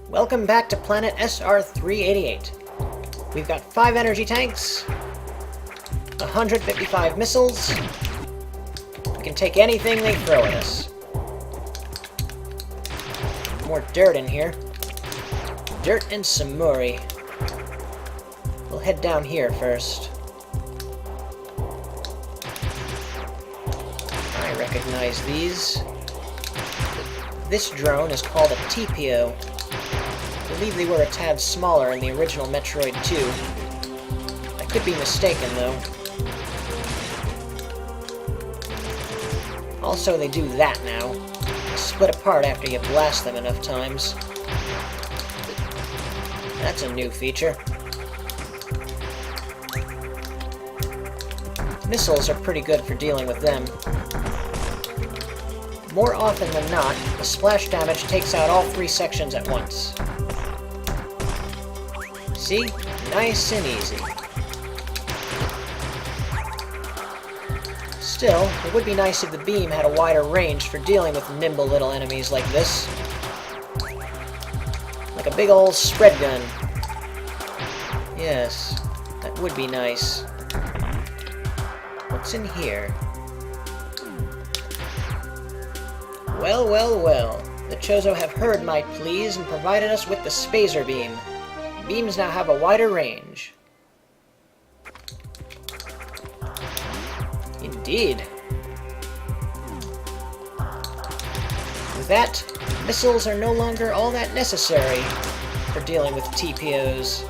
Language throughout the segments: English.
Welcome back to planet SR-388. We've got 5 energy tanks, 155 missiles. We can take anything they throw at us. More dirt in here. Dirt and samuri. We'll head down here first. I recognize these. This drone is called a TPO. I believe they were a tad smaller in the original Metroid 2. I could be mistaken, though. Also, they do that now. They split apart after you blast them enough times. That's a new feature. Missiles are pretty good for dealing with them. More often than not, the splash damage takes out all 3 sections at once. See? Nice and easy. Still, it would be nice if the beam had a wider range for dealing with nimble little enemies like this. Like a big ol' spread gun. Yes, that would be nice. What's in here? Well, well, well. The Chozo have heard my pleas and provided us with the Spazer Beam. Beams now have a wider range. Indeed. With that, missiles are no longer all that necessary for dealing with TPOs.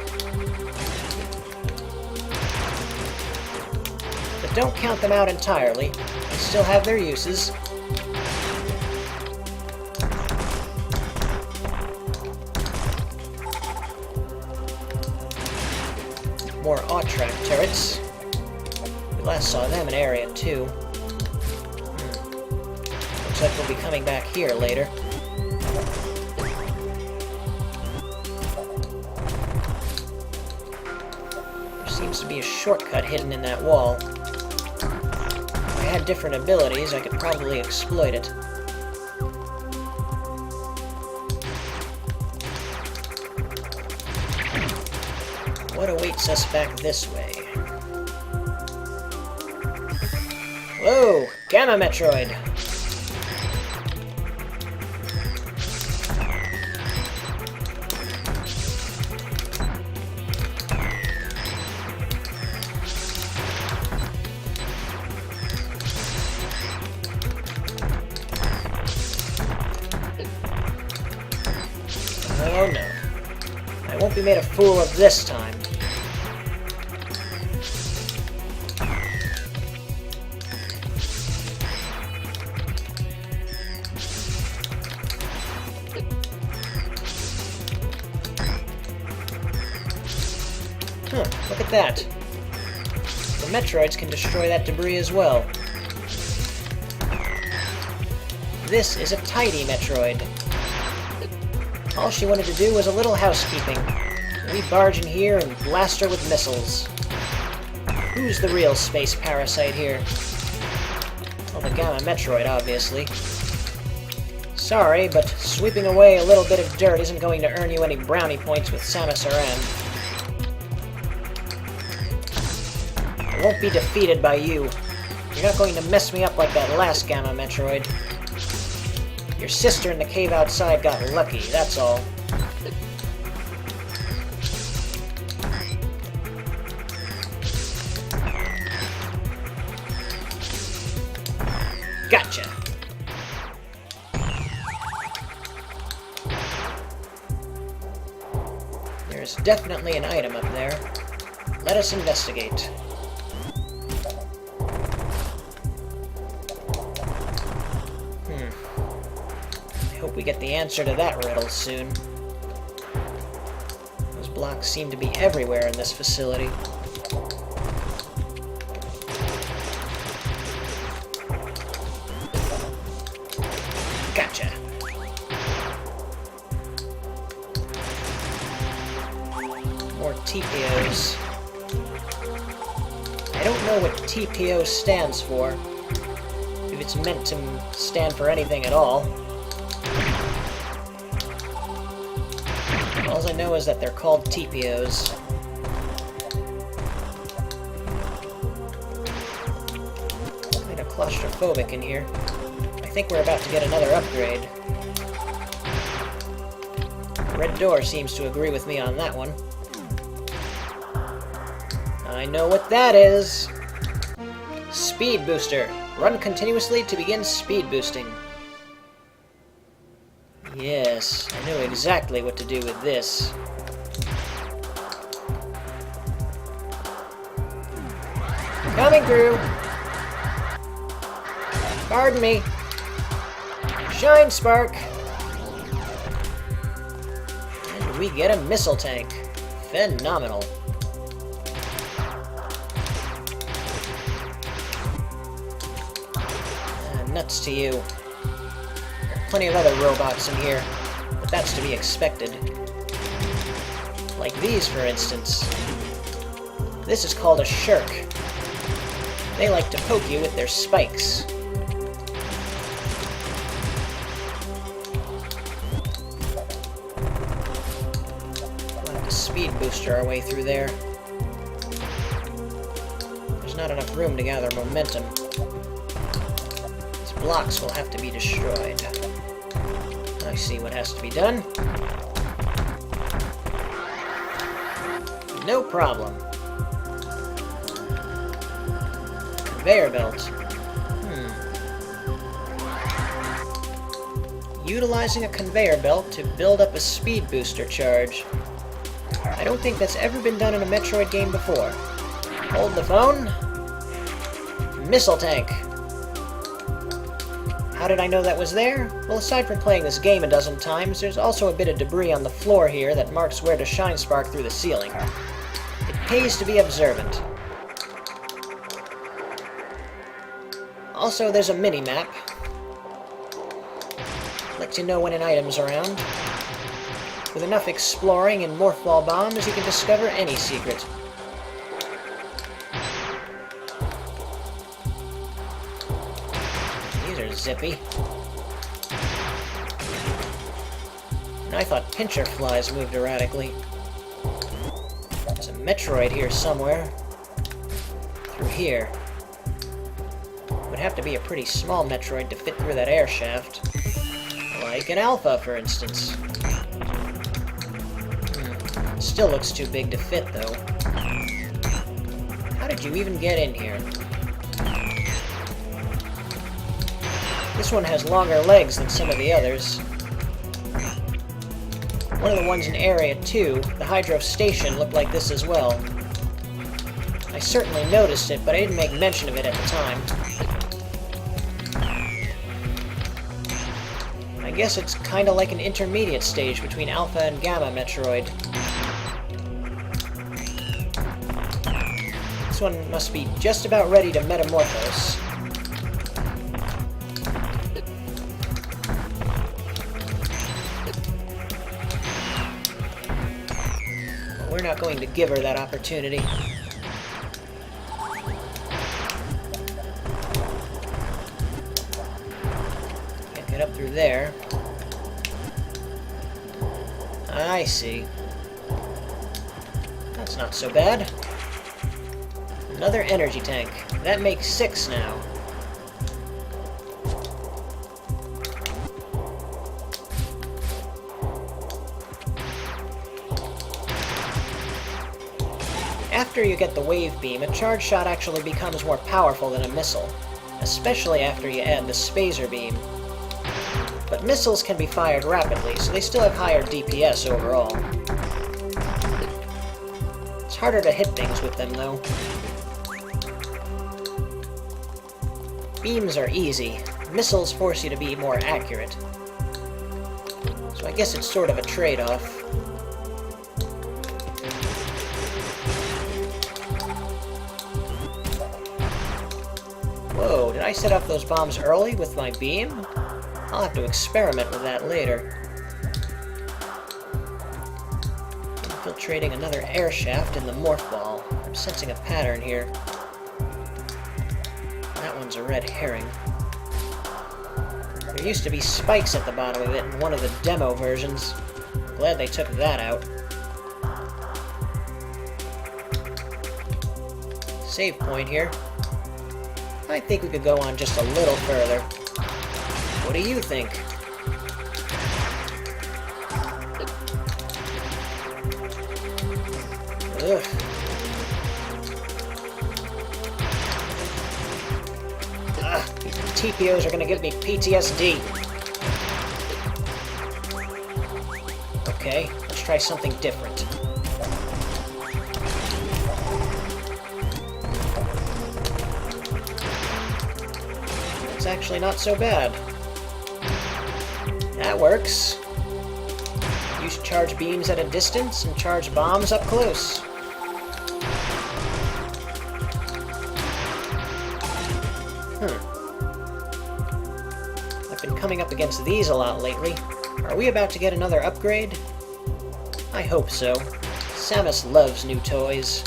But don't count them out entirely. They still have their uses. More Autrak turrets. We last saw them in Area 2. Looks like we'll be coming back here later. There seems to be a shortcut hidden in that wall. If I had different abilities, I could probably exploit it. What awaits us back this way? Whoa! Gamma Metroid! Oh no. I won't be made a fool of this time. Huh, look at that. The Metroids can destroy that debris as well. This is a tidy Metroid. All she wanted to do was a little housekeeping. We barge in here and blast her with missiles. Who's the real space parasite here? Well, the Gamma Metroid, obviously. Sorry, but sweeping away a little bit of dirt isn't going to earn you any brownie points with Samus Aran. I won't be defeated by you. You're not going to mess me up like that last Gamma Metroid. Your sister in the cave outside got lucky, that's all. Gotcha! There's definitely an item up there. Let us investigate. I hope we get the answer to that riddle soon. Those blocks seem to be everywhere in this facility. Gotcha. More TPOs. I don't know what TPO stands for. If it's meant to stand for anything at all. All I know is that they're called TPOs. Kind of claustrophobic in here. I think we're about to get another upgrade. Red door seems to agree with me on that one. I know what that is! Speed booster. Run continuously to begin speed boosting. Yes, I know exactly what to do with this. Coming through! Pardon me. Shine Spark! And we get a missile tank. Phenomenal. Nuts to you. There are plenty of other robots in here, but that's to be expected. Like these, for instance. This is called a shirk. They like to poke you with their spikes. We'll have to speed booster our way through there. There's not enough room to gather momentum. Blocks will have to be destroyed. I see what has to be done. No problem. Conveyor belt. Utilizing a conveyor belt to build up a speed booster charge. I don't think that's ever been done in a Metroid game before. Hold the phone. Missile tank. How did I know that was there? Well, aside from playing this game a dozen times, there's also a bit of debris on the floor here that marks where to shine spark through the ceiling. It pays to be observant. Also, there's a mini-map. Lets you know when an item's around. With enough exploring and morph ball bombs, you can discover any secret. Zippy. And I thought pincher flies moved erratically. There's a Metroid here somewhere. Through here. Would have to be a pretty small Metroid to fit through that air shaft. Like an Alpha, for instance. Still looks too big to fit, though. How did you even get in here? This one has longer legs than some of the others. One of the ones in Area 2, the Hydro Station, looked like this as well. I certainly noticed it, but I didn't make mention of it at the time. I guess it's kinda like an intermediate stage between Alpha and Gamma Metroid. This one must be just about ready to metamorphose. We're not going to give her that opportunity. Can't get up through there. I see. That's not so bad. Another energy tank. That makes 6 now. After you get the wave beam, a charge shot actually becomes more powerful than a missile, especially after you add the spacer beam. But missiles can be fired rapidly, so they still have higher DPS overall. It's harder to hit things with them, though. Beams are easy. Missiles force you to be more accurate. So I guess it's sort of a trade-off. Whoa, did I set off those bombs early with my beam? I'll have to experiment with that later. Infiltrating another air shaft in the morph ball. I'm sensing a pattern here. That one's a red herring. There used to be spikes at the bottom of it in one of the demo versions. Glad they took that out. Save point here. I think we could go on just a little further. What do you think? Ugh. These TPOs are gonna give me PTSD. Okay, let's try something different. It's actually not so bad. That works. Use charge beams at a distance and charge bombs up close. I've been coming up against these a lot lately. Are we about to get another upgrade? I hope so. Samus loves new toys.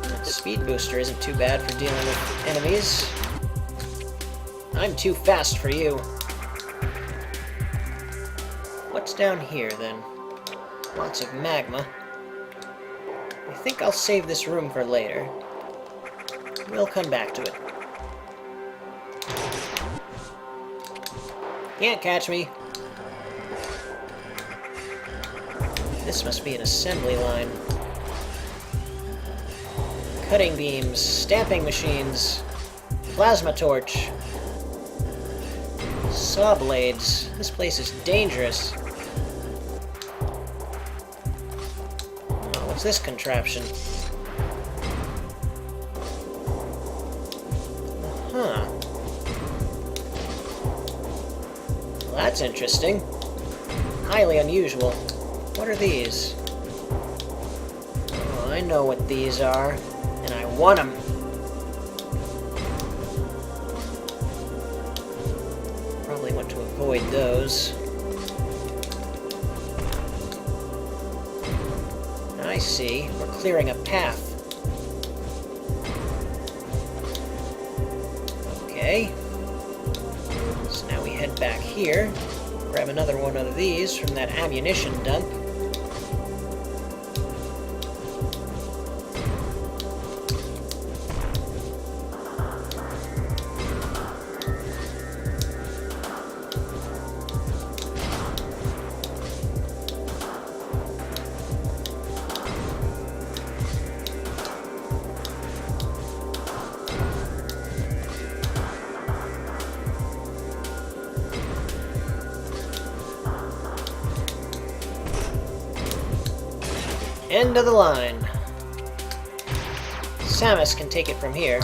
That speed booster isn't too bad for dealing with enemies. I'm too fast for you. What's down here, then? Lots of magma. I think I'll save this room for later. We'll come back to it. Can't catch me. This must be an assembly line. Cutting beams, stamping machines, plasma torch, saw blades. This place is dangerous. Oh, what's this contraption? Huh. Well, that's interesting. Highly unusual. What are these? Oh, I know what these are, and I want them. Probably want to avoid those. I see. We're clearing a path. Okay. So now we head back here, grab another one of these from that ammunition dump. End of the line. Samus can take it from here.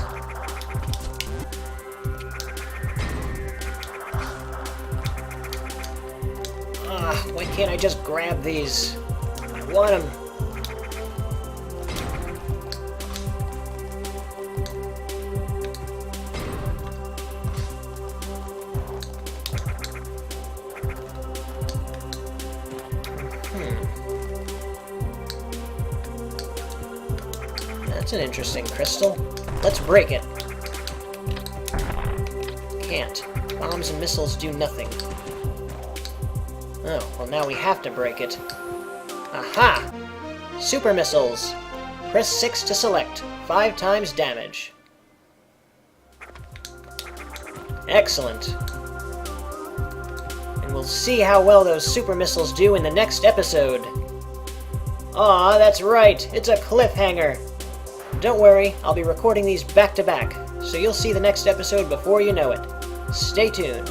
Why can't I just grab these? I want them. That's an interesting crystal. Let's break it. Can't. Bombs and missiles do nothing. Oh, well now we have to break it. Aha! Super missiles! Press 6 to select. 5 times damage. Excellent. And we'll see how well those super missiles do in the next episode. Aw, that's right! It's a cliffhanger! Don't worry, I'll be recording these back to back, so you'll see the next episode before you know it. Stay tuned.